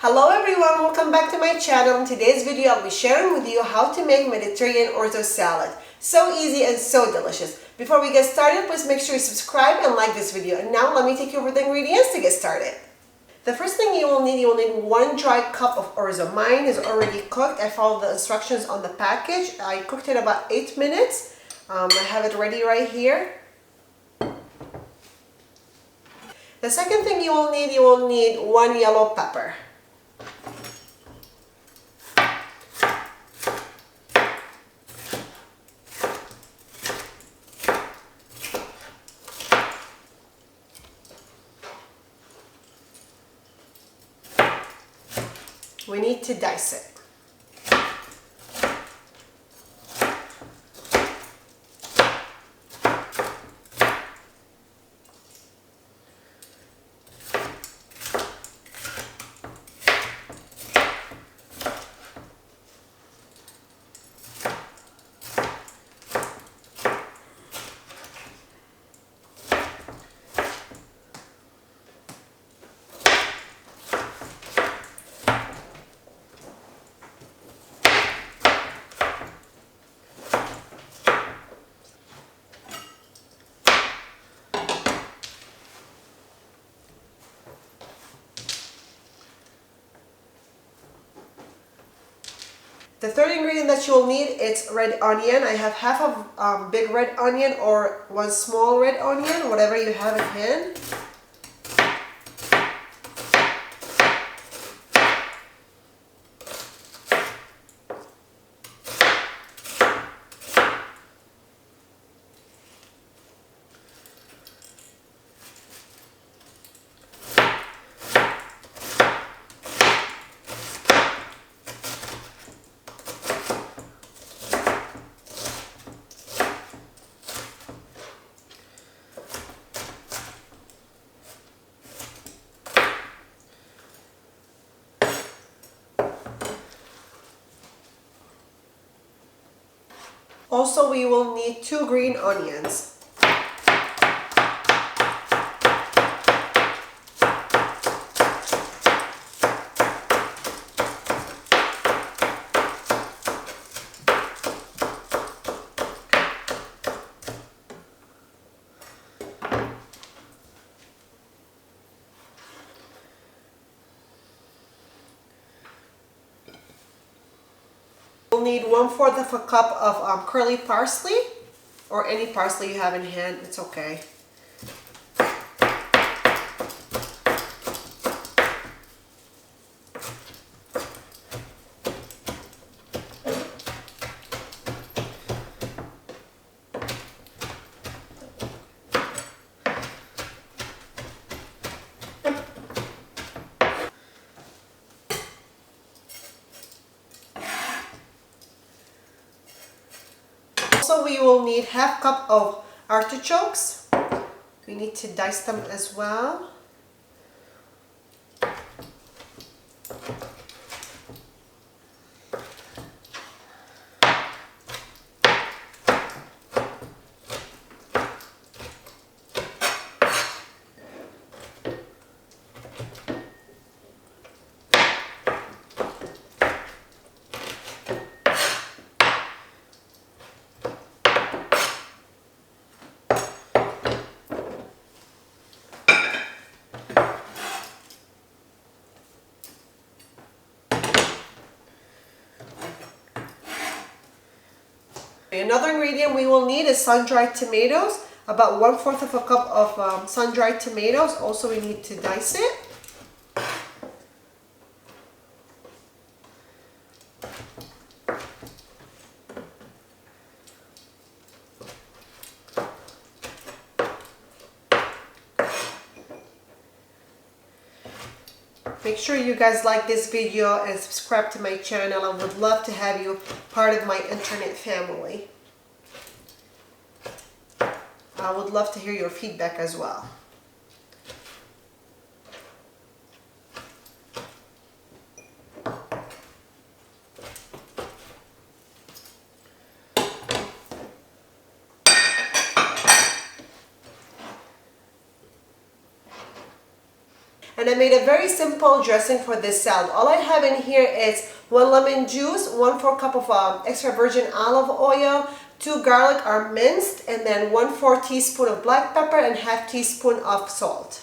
Hello everyone, welcome back to my channel. In today's video, I'll be sharing with you how to make Mediterranean orzo salad. So easy and so delicious. Before we get started, please make sure you subscribe and like this video. And now let me take you over the ingredients to get started. The first thing you will need 1 dry cup of orzo. Mine is already cooked. I followed the instructions on the package. I cooked it about 8 minutes. I have it ready right here. The second thing you will need 1 yellow pepper. We need to dice it. The third ingredient that you will need is red onion. I have half of big red onion or 1 small red onion, whatever you have at hand. Also, we will need 2 green onions. We'll need 1/4 of a cup of curly parsley, or any parsley you have in hand, it's okay. Also, we will need half cup of artichokes. We need to dice them as well. Another ingredient we will need is sun-dried tomatoes, about 1/4 of a cup of sun-dried tomatoes. Also, we need to dice it. Make sure you guys like this video and subscribe to my channel. I would love to have you part of my internet family. I would love to hear your feedback as well. and I made a very simple dressing for this salad. All I have in here is 1 lemon juice, 1/4 cup of extra virgin olive oil, 2 garlic are minced, and then 1/4 teaspoon of black pepper and 1/2 teaspoon of salt.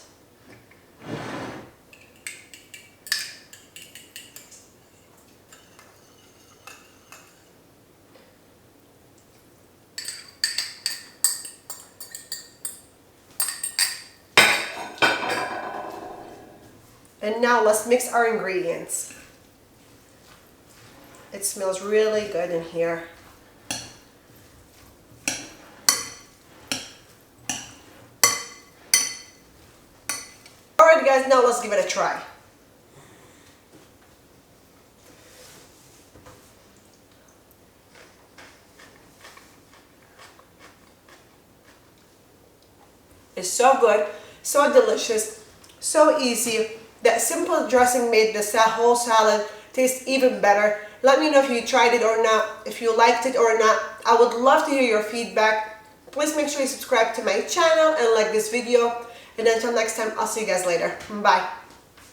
And now let's mix our ingredients. It smells really good in here. Alright guys, now let's give it a try. It's so good, so delicious, so easy. That simple dressing made the whole salad taste even better. Let me know if you tried it or not, if you liked it or not. I would love to hear your feedback. Please make sure you subscribe to my channel and like this video. And until next time, I'll see you guys later. Bye.